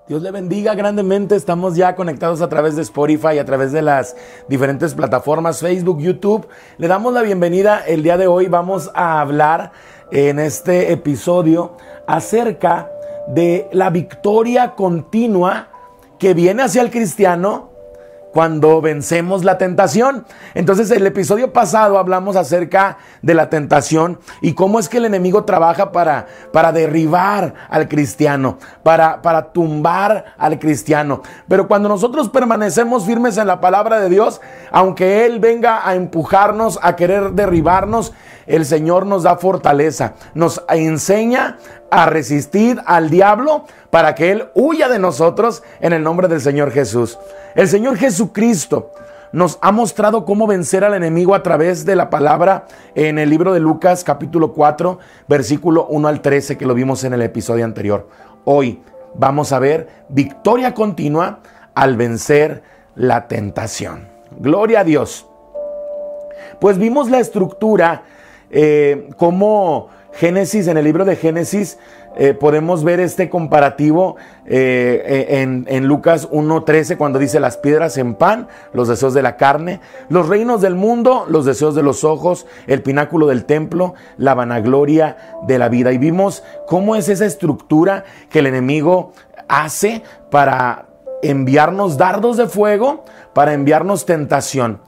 Dios le bendiga grandemente. Estamos ya conectados a través de Spotify, a través de las diferentes plataformas, Facebook, YouTube. Le damos la bienvenida. El día de hoy vamos a hablar en este episodio acerca de la victoria continua que viene hacia el cristiano cuando vencemos la tentación. Entonces, el episodio pasado hablamos acerca de la tentación y cómo es que el enemigo trabaja para derribar al cristiano, para tumbar al cristiano. Pero cuando nosotros permanecemos firmes en la palabra de Dios, aunque Él venga a empujarnos, a querer derribarnos, el Señor nos da fortaleza, nos enseña a resistir al diablo para que Él huya de nosotros en el nombre del Señor Jesús. El Señor Jesucristo nos ha mostrado cómo vencer al enemigo a través de la palabra en el libro de Lucas capítulo 4, versículo 1 al 13, que lo vimos en el episodio anterior. Hoy vamos a ver victoria continua al vencer la tentación. Gloria a Dios. Pues vimos la estructura, cómo Génesis, en el libro de Génesis, podemos ver este comparativo en Lucas 1:13, cuando dice: las piedras en pan, los deseos de la carne, los reinos del mundo, los deseos de los ojos, el pináculo del templo, la vanagloria de la vida. Y vimos cómo es esa estructura que el enemigo hace para enviarnos dardos de fuego, para enviarnos tentación.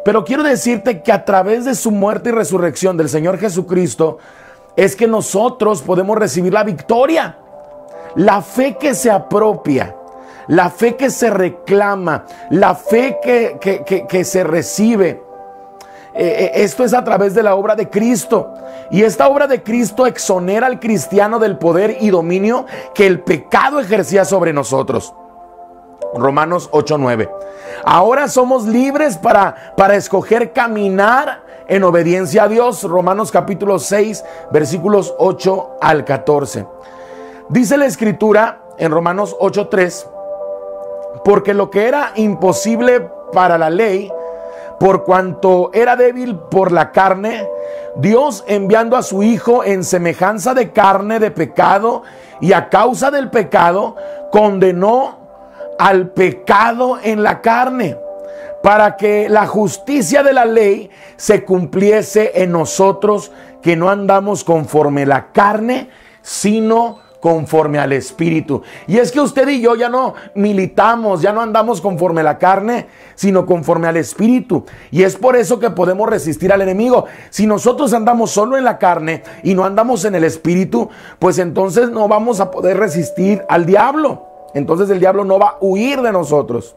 Pero quiero decirte que a través de su muerte y resurrección del Señor Jesucristo es que nosotros podemos recibir la victoria. La fe que se apropia, la fe que se reclama, la fe que se recibe. Esto es a través de la obra de Cristo. Y esta obra de Cristo exonera al cristiano del poder y dominio que el pecado ejercía sobre nosotros. Romanos 8:9. Ahora somos libres para escoger caminar en obediencia a Dios. Romanos capítulo 6, versículos 8 al 14. Dice la escritura en Romanos 8:3: porque lo que era imposible para la ley, por cuanto era débil por la carne, Dios, enviando a su Hijo en semejanza de carne de pecado, y a causa del pecado, condenó al pecado en la carne, para que la justicia de la ley se cumpliese en nosotros, que no andamos conforme la carne, sino conforme al Espíritu. Y es que usted y yo ya no militamos, ya no andamos conforme la carne, sino conforme al Espíritu. Y es por eso que podemos resistir al enemigo. Si nosotros andamos solo en la carne y no andamos en el Espíritu, pues entonces no vamos a poder resistir al diablo. Entonces el diablo no va a huir de nosotros.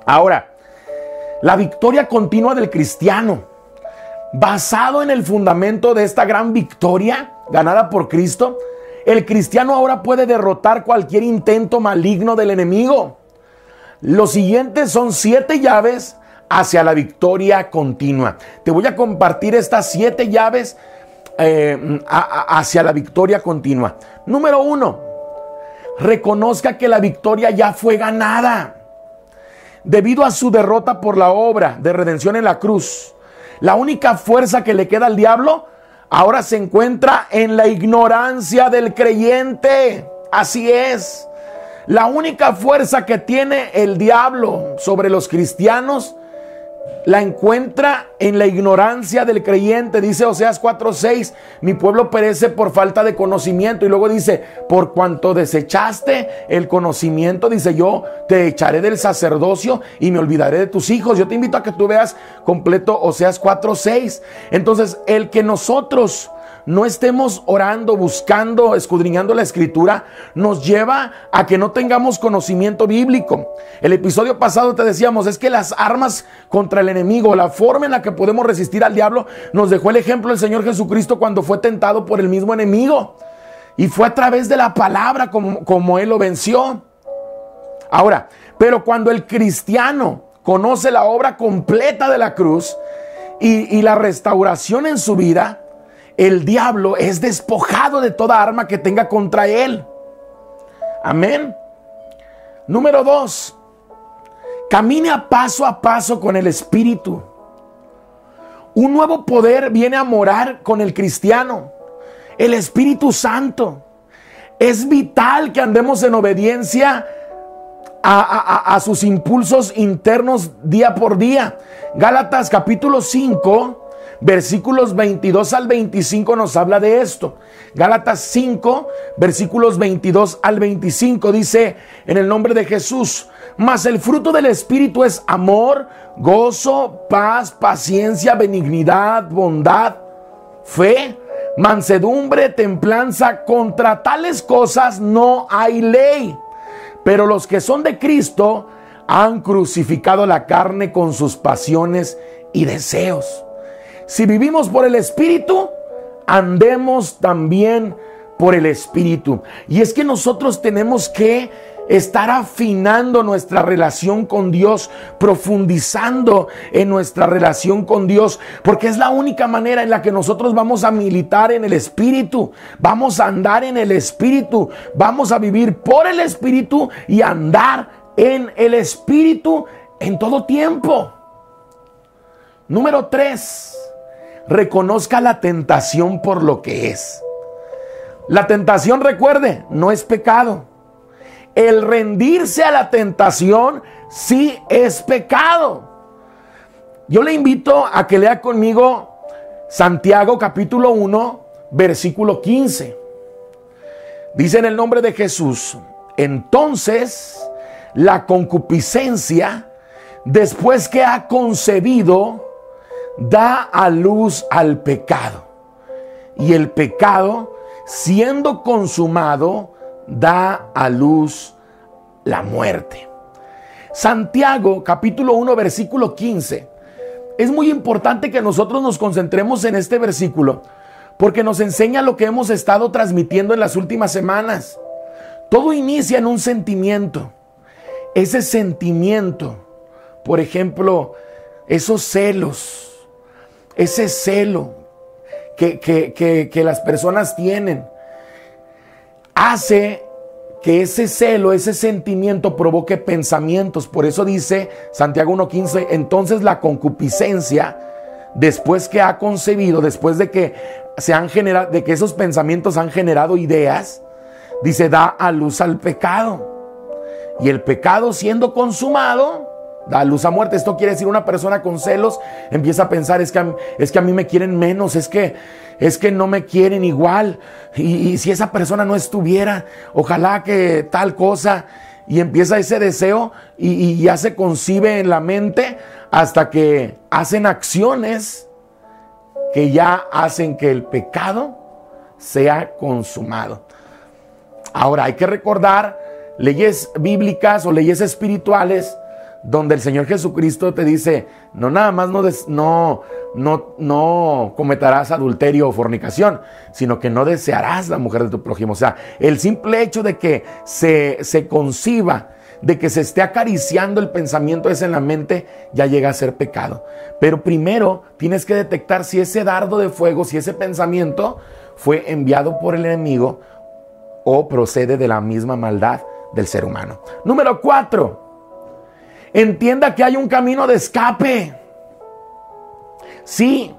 Ahora, la victoria continua del cristiano, basado en el fundamento de esta gran victoria ganada por Cristo, el cristiano ahora puede derrotar cualquier intento maligno del enemigo. Los siguientes son 7 llaves hacia la victoria continua. Te voy a compartir estas 7 llaves hacia la victoria continua. Número 1. Reconozca que la victoria ya fue ganada. Debido a su derrota por la obra de redención en la cruz, la única fuerza que le queda al diablo ahora se encuentra en la ignorancia del creyente. Así es. La única fuerza que tiene el diablo sobre los cristianos la encuentra en la ignorancia del creyente. Dice Oseas 4:6: mi pueblo perece por falta de conocimiento. Y luego dice: por cuanto desechaste el conocimiento, dice, yo te echaré del sacerdocio y me olvidaré de tus hijos. Yo te invito a que tú veas completo Oseas 4:6. Entonces, el que nosotros no estemos orando, buscando, escudriñando la escritura, nos lleva a que no tengamos conocimiento bíblico. El episodio pasado te decíamos, es que las armas contra el enemigo, la forma en la que podemos resistir al diablo, nos dejó el ejemplo el Señor Jesucristo cuando fue tentado por el mismo enemigo. Y fue a través de la palabra como Él lo venció. Ahora, pero cuando el cristiano conoce la obra completa de la cruz y la restauración en su vida, el diablo es despojado de toda arma que tenga contra él. Amén. Número 2. Camine a paso con el Espíritu. Un nuevo poder viene a morar con el cristiano. El Espíritu Santo. Es vital que andemos en obediencia a sus impulsos internos día por día. Gálatas capítulo 5, versículos 22 al 25 nos habla de esto. Gálatas 5, versículos 22 al 25 dice: en el nombre de Jesús, mas el fruto del Espíritu es amor, gozo, paz, paciencia, benignidad, bondad, fe, mansedumbre, templanza. Contra tales cosas no hay ley. Pero los que son de Cristo han crucificado la carne con sus pasiones y deseos. Si vivimos por el Espíritu, andemos también por el Espíritu. Y es que nosotros tenemos que estar afinando nuestra relación con Dios, profundizando en nuestra relación con Dios, porque es la única manera en la que nosotros vamos a militar en el Espíritu, vamos a andar en el Espíritu, vamos a vivir por el Espíritu y andar en el Espíritu en todo tiempo. Número 3, reconozca la tentación por lo que es. La tentación, recuerde, no es pecado. El rendirse a la tentación sí es pecado. Yo le invito a que lea conmigo Santiago capítulo 1, versículo 15. Dice: en el nombre de Jesús, entonces la concupiscencia, después que ha concebido, da a luz al pecado. Y el pecado, siendo consumado, da a luz la muerte. Santiago capítulo 1 versículo 15. Es muy importante que nosotros nos concentremos en este versículo, porque nos enseña lo que hemos estado transmitiendo en las últimas semanas. Todo inicia en un sentimiento. Ese sentimiento, por ejemplo, esos celos, ese celo que las personas tienen, hace que ese celo, ese sentimiento provoque pensamientos. Por eso dice Santiago 1:15, entonces la concupiscencia, después que ha concebido, después de que de que esos pensamientos han generado ideas, dice, da a luz al pecado. Y el pecado, siendo consumado, da a luz a muerte. Esto quiere decir, una persona con celos empieza a pensar, es que a mí me quieren menos, es que no me quieren igual, y si esa persona no estuviera, ojalá que tal cosa, y empieza ese deseo y ya se concibe en la mente hasta que hacen acciones que ya hacen que el pecado sea consumado. Ahora hay que recordar leyes bíblicas o leyes espirituales donde el Señor Jesucristo te dice, no nada más no cometerás adulterio o fornicación, sino que no desearás la mujer de tu prójimo. O sea, el simple hecho de que se conciba, de que se esté acariciando el pensamiento ese en la mente, ya llega a ser pecado. Pero primero tienes que detectar si ese dardo de fuego, si ese pensamiento fue enviado por el enemigo o procede de la misma maldad del ser humano. Número 4. Entienda que hay un camino de escape. Sí,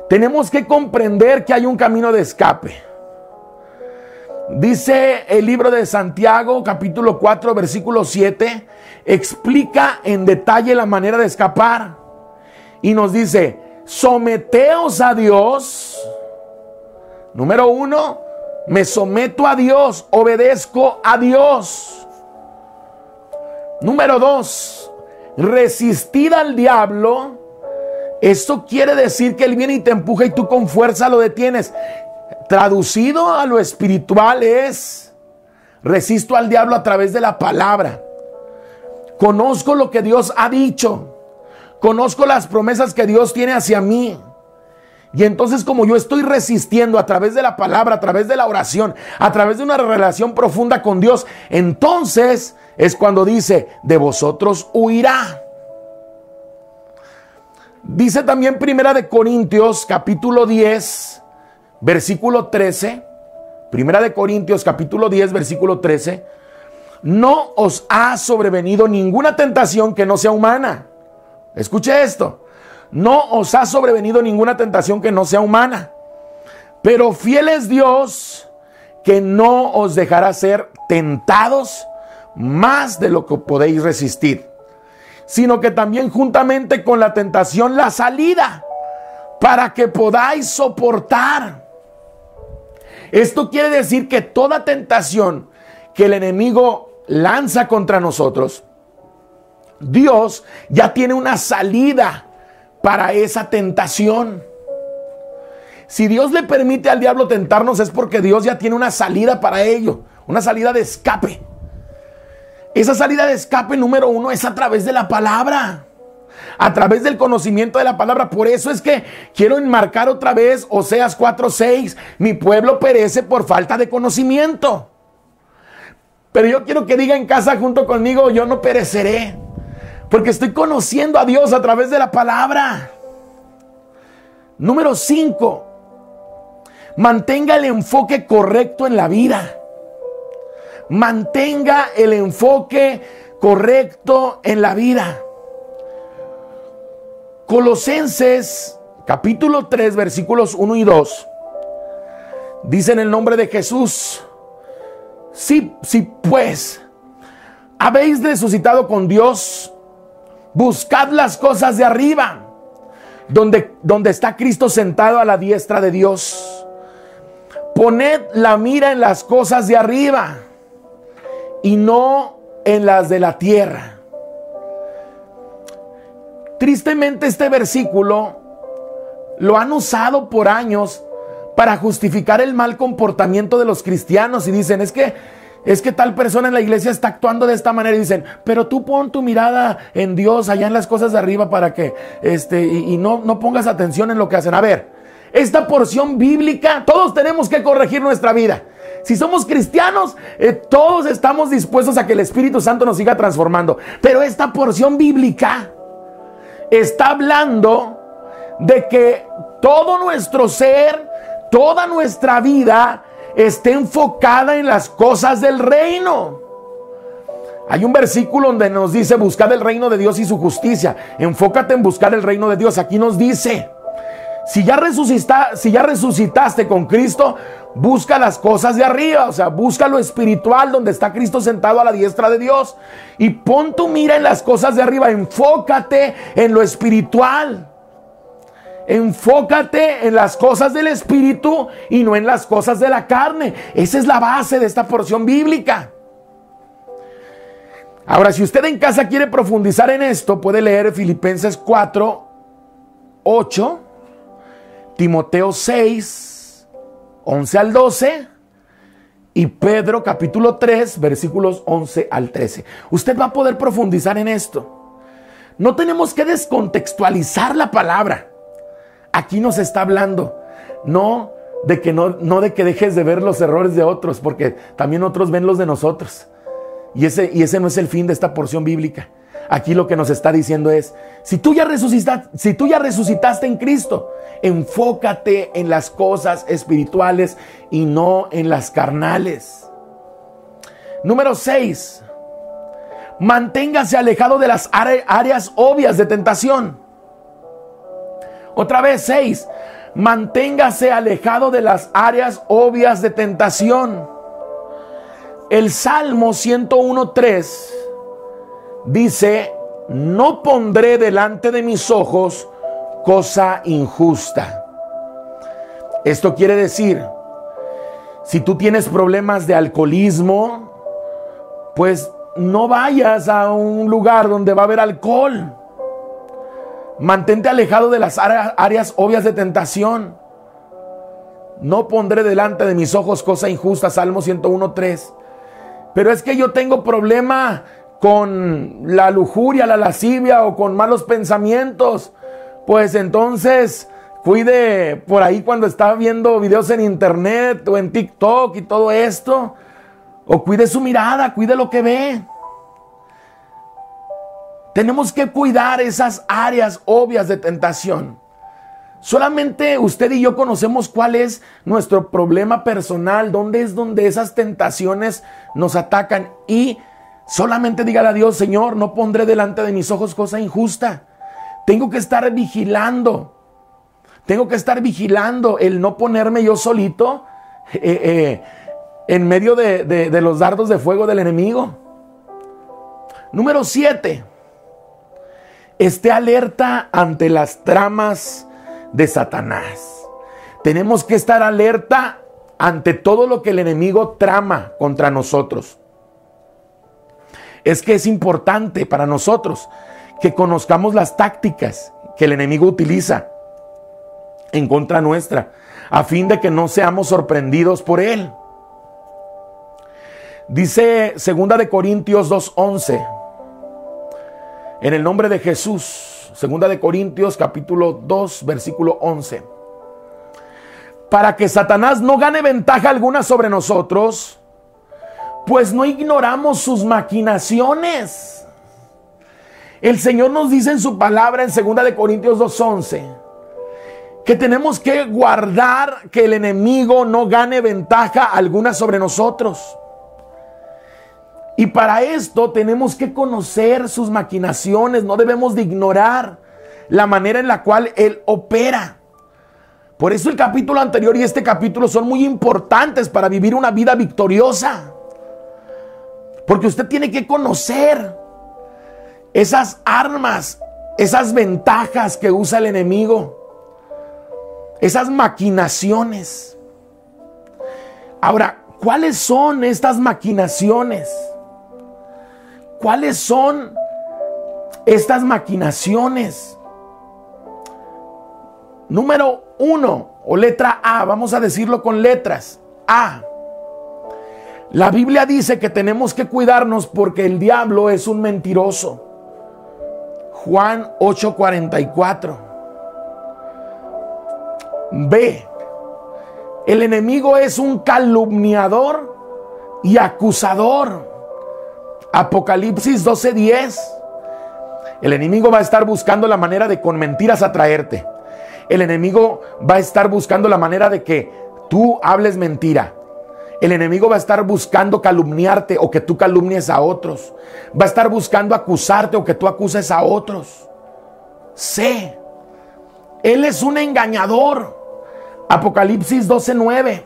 tenemos que comprender que hay un camino de escape. Dice el libro de Santiago, capítulo 4, versículo 7, explica en detalle la manera de escapar. Y nos dice, someteos a Dios. Número 1, me someto a Dios, obedezco a Dios. Número 2, resistir al diablo. Esto quiere decir que él viene y te empuja y tú con fuerza lo detienes. Traducido a lo espiritual es, resisto al diablo a través de la palabra. Conozco lo que Dios ha dicho. Conozco las promesas que Dios tiene hacia mí. Y entonces, como yo estoy resistiendo a través de la palabra, a través de la oración, a través de una relación profunda con Dios, entonces es cuando dice, de vosotros huirá. Dice también Primera de Corintios, capítulo 10, versículo 13. Primera de Corintios, capítulo 10, versículo 13. No os ha sobrevenido ninguna tentación que no sea humana. Escuche esto. No os ha sobrevenido ninguna tentación que no sea humana. Pero fiel es Dios, que no os dejará ser tentados más de lo que podéis resistir, sino que también juntamente con la tentación la salida, para que podáis soportar. Esto quiere decir que toda tentación que el enemigo lanza contra nosotros, Dios ya tiene una salida para esa tentación. Si Dios le permite al diablo tentarnos, es porque Dios ya tiene una salida para ello, una salida de escape. Esa salida de escape número uno es a través de la palabra, a través del conocimiento de la palabra. Por eso es que quiero enmarcar otra vez Oseas 4:6. Mi pueblo perece por falta de conocimiento. Pero yo quiero que diga en casa junto conmigo: yo no pereceré, porque estoy conociendo a Dios a través de la palabra. Número 5. Mantenga el enfoque correcto en la vida. Mantenga el enfoque correcto en la vida. Colosenses capítulo 3 versículos 1 y 2 dice en el nombre de Jesús: sí, pues habéis resucitado con Dios, buscad las cosas de arriba, donde está Cristo sentado a la diestra de Dios. Poned la mira en las cosas de arriba y no en las de la tierra. Tristemente, este versículo lo han usado por años para justificar el mal comportamiento de los cristianos, y dicen: es que tal persona en la iglesia está actuando de esta manera, y dicen: pero tú pon tu mirada en Dios, allá en las cosas de arriba, para que y no pongas atención en lo que hacen. A ver, esta porción bíblica, todos tenemos que corregir nuestra vida. Si somos cristianos, todos estamos dispuestos a que el Espíritu Santo nos siga transformando. Pero esta porción bíblica está hablando de que todo nuestro ser, toda nuestra vida esté enfocada en las cosas del reino. Hay un versículo donde nos dice: buscad el reino de Dios y su justicia. Enfócate en buscar el reino de Dios. Aquí nos dice: si ya resucitaste con Cristo, busca las cosas de arriba, o sea, busca lo espiritual, donde está Cristo sentado a la diestra de Dios, y pon tu mira en las cosas de arriba. Enfócate en lo espiritual. Enfócate en las cosas del espíritu y no en las cosas de la carne. Esa es la base de esta porción bíblica. Ahora, si usted en casa quiere profundizar en esto, puede leer Filipenses 4:8, Timoteo 6:11 al 12 y Pedro capítulo 3 versículos 11 al 13. Usted va a poder profundizar en esto. No tenemos que descontextualizar la palabra. Aquí nos está hablando no de que dejes de ver los errores de otros, porque también otros ven los de nosotros. Y ese no es el fin de esta porción bíblica. Aquí lo que nos está diciendo es: si tú ya resucitaste en Cristo, enfócate en las cosas espirituales y no en las carnales. Número 6. Manténgase alejado de las áreas obvias de tentación. Otra vez, 6. Manténgase alejado de las áreas obvias de tentación. El Salmo 101:3 dice: no pondré delante de mis ojos cosa injusta. Esto quiere decir, si tú tienes problemas de alcoholismo, pues no vayas a un lugar donde va a haber alcohol. Mantente alejado de las áreas obvias de tentación. No pondré delante de mis ojos cosa injusta, Salmo 101:3. Pero es que yo tengo problema con la lujuria, la lascivia o con malos pensamientos. Pues entonces cuide por ahí cuando está viendo videos en internet o en TikTok y todo esto. O cuide su mirada, cuide lo que ve. Tenemos que cuidar esas áreas obvias de tentación. Solamente usted y yo conocemos cuál es nuestro problema personal, dónde es donde esas tentaciones nos atacan. Y solamente dígale a Dios: Señor, no pondré delante de mis ojos cosa injusta. Tengo que estar vigilando. Tengo que estar vigilando el no ponerme yo solito en medio de los dardos de fuego del enemigo. Número 7. Esté alerta ante las tramas de Satanás. Tenemos que estar alerta ante todo lo que el enemigo trama contra nosotros. Es que es importante para nosotros que conozcamos las tácticas que el enemigo utiliza en contra nuestra, a fin de que no seamos sorprendidos por él. Dice 2 de Corintios 2:11, en el nombre de Jesús, 2 de Corintios capítulo 2 versículo 11, para que Satanás no gane ventaja alguna sobre nosotros, pues no ignoramos sus maquinaciones. El Señor nos dice en su palabra en 2 de Corintios 2:11 que tenemos que guardar que el enemigo no gane ventaja alguna sobre nosotros. Y para esto tenemos que conocer sus maquinaciones. No debemos de ignorar la manera en la cual él opera. Por eso el capítulo anterior y este capítulo son muy importantes para vivir una vida victoriosa. Porque usted tiene que conocer esas armas, esas ventajas que usa el enemigo, esas maquinaciones. Ahora, ¿cuáles son estas maquinaciones? ¿Cuáles son estas maquinaciones? Número 1, o letra A, vamos a decirlo con letras. A. La Biblia dice que tenemos que cuidarnos porque el diablo es un mentiroso. Juan 8:44. B. El enemigo es un calumniador y acusador. Apocalipsis 12:10. El enemigo va a estar buscando la manera de con mentiras atraerte. El enemigo va a estar buscando la manera de que tú hables mentira. El enemigo va a estar buscando calumniarte o que tú calumnies a otros. Va a estar buscando acusarte o que tú acuses a otros. C. Él es un engañador. Apocalipsis 12:9.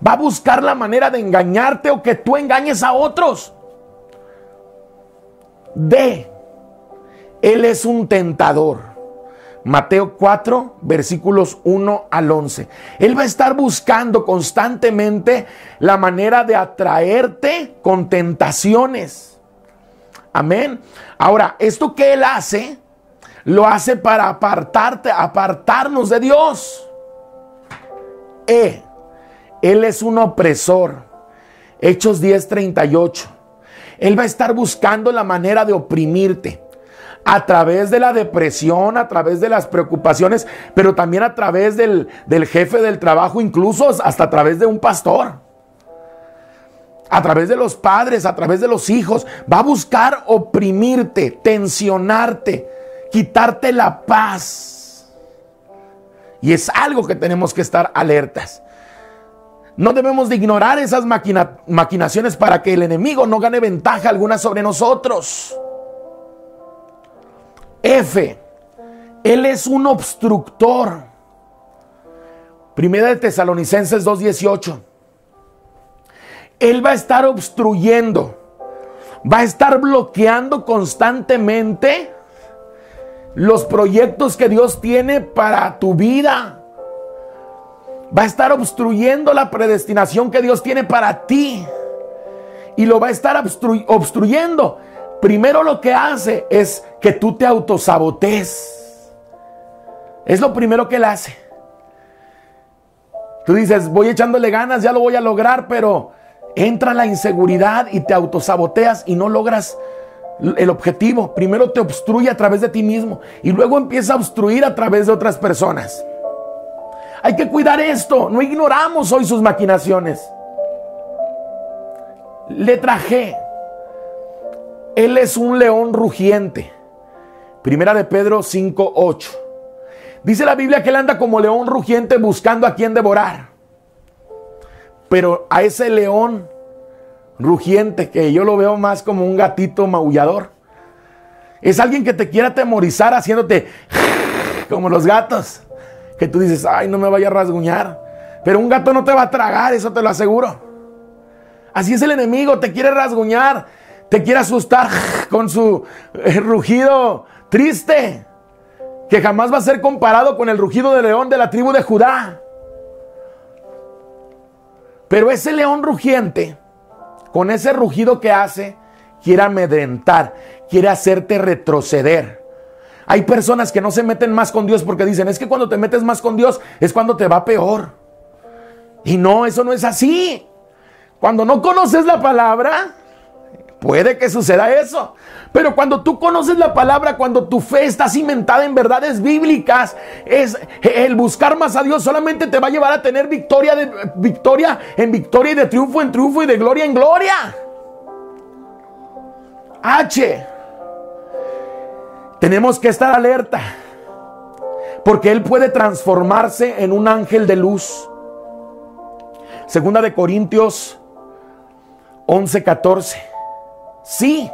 Va a buscar la manera de engañarte o que tú engañes a otros. D. Él es un tentador. Mateo 4, versículos 1 al 11. Él va a estar buscando constantemente la manera de atraerte con tentaciones. Amén. Ahora, esto que él hace, lo hace para apartarnos de Dios. Él es un opresor. Hechos 10:38. Él va a estar buscando la manera de oprimirte. A través de la depresión, a través de las preocupaciones, pero también a través del jefe del trabajo, incluso hasta a través de un pastor. A través de los padres, a través de los hijos. Va a buscar oprimirte, tensionarte, quitarte la paz. Y es algo que tenemos que estar alertas. No debemos de ignorar esas maquinaciones para que el enemigo no gane ventaja alguna sobre nosotros. F. Él es un obstructor. Primera de Tesalonicenses 2:18. Él va a estar obstruyendo. Va a estar bloqueando constantemente los proyectos que Dios tiene para tu vida. Va a estar obstruyendo la predestinación que Dios tiene para ti. Y lo va a estar obstruyendo. Primero lo que hace es que tú te autosabotees. Es lo primero que él hace. Tú dices, voy echándole ganas, ya lo voy a lograr, pero entra la inseguridad y te autosaboteas y no logras el objetivo. Primero te obstruye a través de ti mismo y luego empieza a obstruir a través de otras personas. Hay que cuidar esto. No ignoramos hoy sus maquinaciones. Letra G. Él es un león rugiente. Primera de Pedro 5:8. Dice la Biblia que él anda como león rugiente buscando a quien devorar. Pero a ese león rugiente, que yo lo veo más como un gatito maullador, es alguien que te quiere atemorizar haciéndote como los gatos, que tú dices, ay, no me vaya a rasguñar. Pero un gato no te va a tragar, eso te lo aseguro. Así es el enemigo, te quiere rasguñar, te quiere asustar con su rugido triste, que jamás va a ser comparado con el rugido de león de la tribu de Judá. Pero ese león rugiente, con ese rugido que hace, quiere amedrentar, quiere hacerte retroceder. Hay personas que no se meten más con Dios porque dicen, es que cuando te metes más con Dios es cuando te va peor. Y no, eso no es así. Cuando no conoces la palabra, puede que suceda eso. Pero cuando tú conoces la palabra, cuando tu fe está cimentada en verdades bíblicas, es el buscar más a Dios solamente te va a llevar a tener victoria en victoria y de triunfo en triunfo y de gloria en gloria. Tenemos que estar alerta, porque Él puede transformarse en un ángel de luz. Segunda de Corintios 11:14. Sí,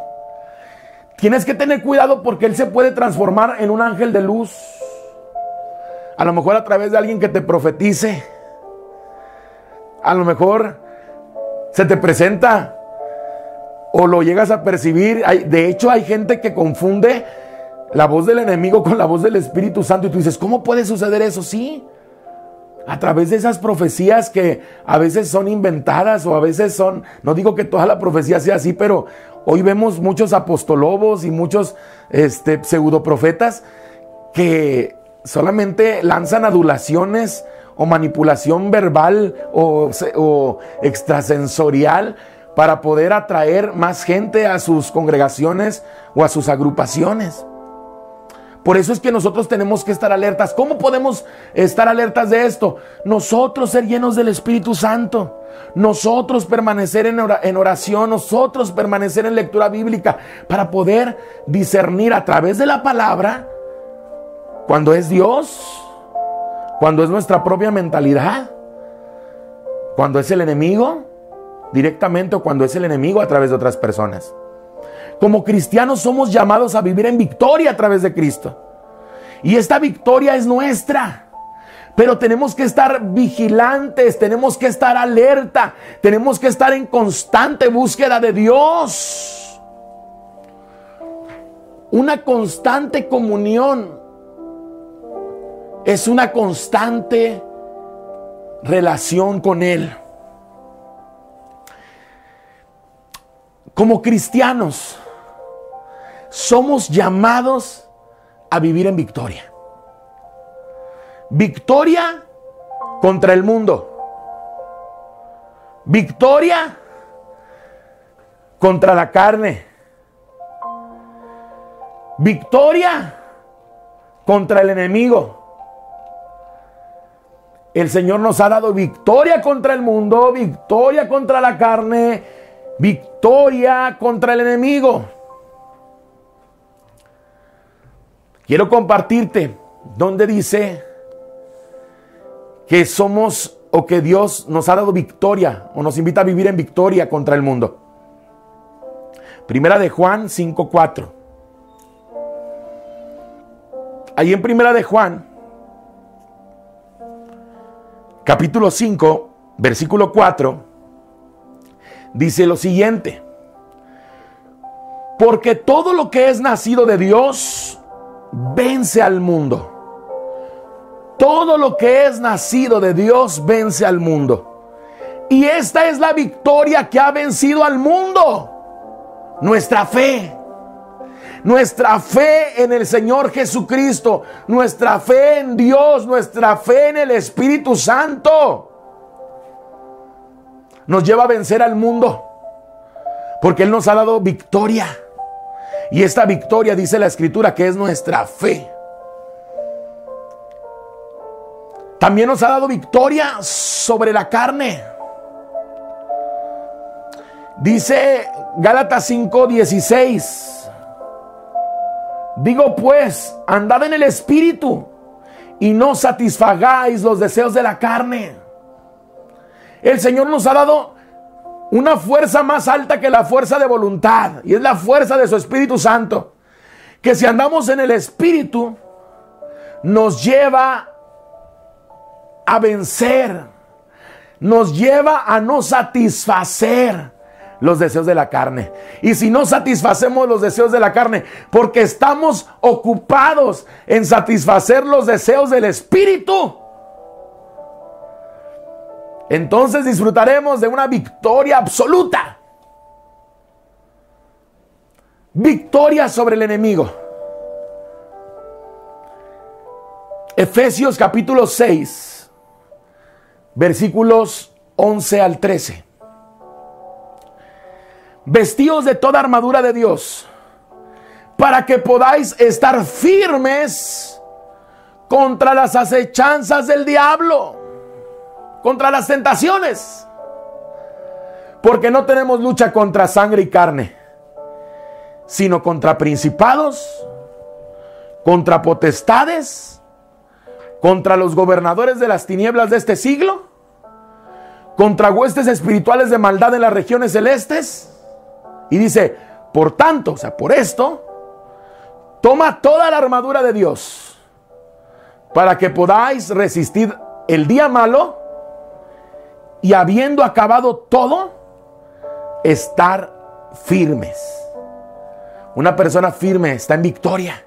tienes que tener cuidado porque Él se puede transformar en un ángel de luz. A lo mejor a través de alguien que te profetice. A lo mejor se te presenta o lo llegas a percibir. De hecho, hay gente que confunde la voz del enemigo con la voz del Espíritu Santo. Y tú dices, ¿cómo puede suceder eso? Sí, a través de esas profecías que a veces son inventadas o a veces son, no digo que toda la profecía sea así, pero hoy vemos muchos apostolobos y muchos pseudoprofetas que solamente lanzan adulaciones o manipulación verbal o extrasensorial para poder atraer más gente a sus congregaciones o a sus agrupaciones. Por eso es que nosotros tenemos que estar alertas. ¿Cómo podemos estar alertas de esto? Nosotros ser llenos del Espíritu Santo. Nosotros permanecer en oración. Nosotros permanecer en lectura bíblica. Para poder discernir a través de la palabra cuando es Dios, cuando es nuestra propia mentalidad, cuando es el enemigo directamente o cuando es el enemigo a través de otras personas. Como cristianos somos llamados a vivir en victoria a través de Cristo. Y esta victoria es nuestra. Pero tenemos que estar vigilantes, tenemos que estar alerta, tenemos que estar en constante búsqueda de Dios. Una constante comunión es una constante relación con Él. Como cristianos, somos llamados a vivir en victoria. Victoria contra el mundo. Victoria contra la carne. Victoria contra el enemigo. El Señor nos ha dado victoria contra el mundo, victoria contra la carne, victoria contra el enemigo. Quiero compartirte donde dice que somos o que Dios nos ha dado victoria o nos invita a vivir en victoria contra el mundo. Primera de Juan 5:4. Ahí en Primera de Juan, capítulo 5, versículo 4, dice lo siguiente: porque todo lo que es nacido de Dios vence al mundo. Todo lo que es nacido de Dios vence al mundo. Y esta es la victoria que ha vencido al mundo: nuestra fe. Nuestra fe en el Señor Jesucristo, nuestra fe en Dios, nuestra fe en el Espíritu Santo nos lleva a vencer al mundo, porque Él nos ha dado victoria. Y esta victoria, dice la Escritura, que es nuestra fe. También nos ha dado victoria sobre la carne. Dice Gálatas 5:16: digo pues, andad en el Espíritu y no satisfagáis los deseos de la carne. El Señor nos ha dado una fuerza más alta que la fuerza de voluntad, y es la fuerza de su Espíritu Santo, que si andamos en el Espíritu nos lleva a vencer, nos lleva a no satisfacer los deseos de la carne. Y si no satisfacemos los deseos de la carne, porque estamos ocupados en satisfacer los deseos del Espíritu, entonces disfrutaremos de una victoria absoluta. Victoria sobre el enemigo. Efesios capítulo 6, versículos 11 al 13. Vestíos de toda armadura de Dios, para que podáis estar firmes contra las acechanzas del diablo, contra las tentaciones. Porque no tenemos lucha contra sangre y carne, sino contra principados, contra potestades, contra los gobernadores de las tinieblas de este siglo, contra huestes espirituales de maldad en las regiones celestes. Y dice, por tanto, o sea, por esto, toma toda la armadura de Dios, para que podáis resistir el día malo, y habiendo acabado todo, estar firmes. Una persona firme está en victoria.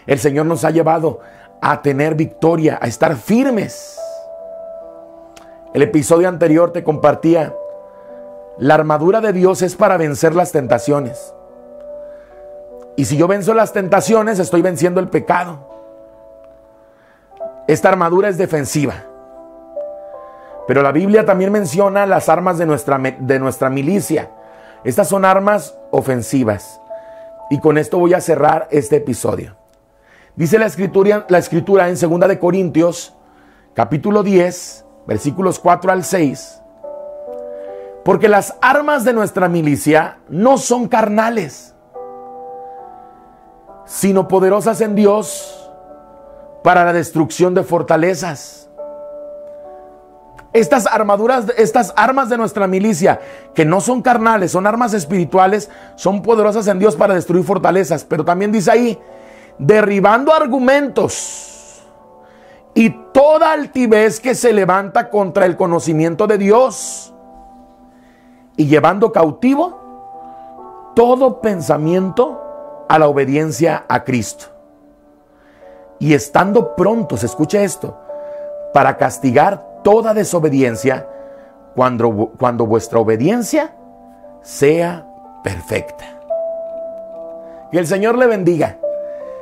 El Señor nos ha llevado a tener victoria, a estar firmes. El episodio anterior te compartía, la armadura de Dios es para vencer las tentaciones. Y si yo venzo las tentaciones, estoy venciendo el pecado. Esta armadura es defensiva. Pero la Biblia también menciona las armas de nuestra milicia. Estas son armas ofensivas. Y con esto voy a cerrar este episodio. Dice la escritura en 2 de Corintios, capítulo 10, versículos 4 al 6. Porque las armas de nuestra milicia no son carnales, sino poderosas en Dios para la destrucción de fortalezas. Estas armas de nuestra milicia, que no son carnales, son armas espirituales, son poderosas en Dios para destruir fortalezas. Pero también dice ahí, derribando argumentos y toda altivez que se levanta contra el conocimiento de Dios, y llevando cautivo todo pensamiento a la obediencia a Cristo. Y estando prontos, escuche esto, para castigar toda desobediencia cuando vuestra obediencia sea perfecta. Que el Señor le bendiga.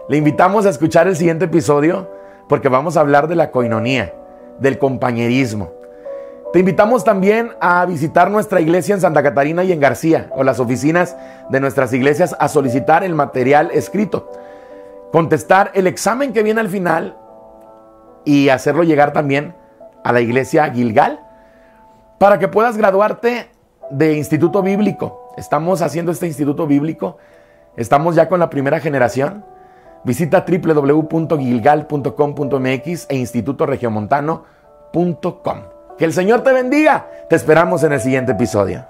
Le invitamos a escuchar el siguiente episodio, porque vamos a hablar de la coinonía, del compañerismo. Te invitamos también a visitar nuestra iglesia en Santa Catarina y en García, o las oficinas de nuestras iglesias, a solicitar el material escrito, contestar el examen que viene al final y hacerlo llegar también a la iglesia Gilgal, para que puedas graduarte de instituto bíblico. Estamos haciendo este instituto bíblico, estamos ya con la primera generación. Visita www.gilgal.com.mx e institutoregiomontano.com. Que el Señor te bendiga. Te esperamos en el siguiente episodio.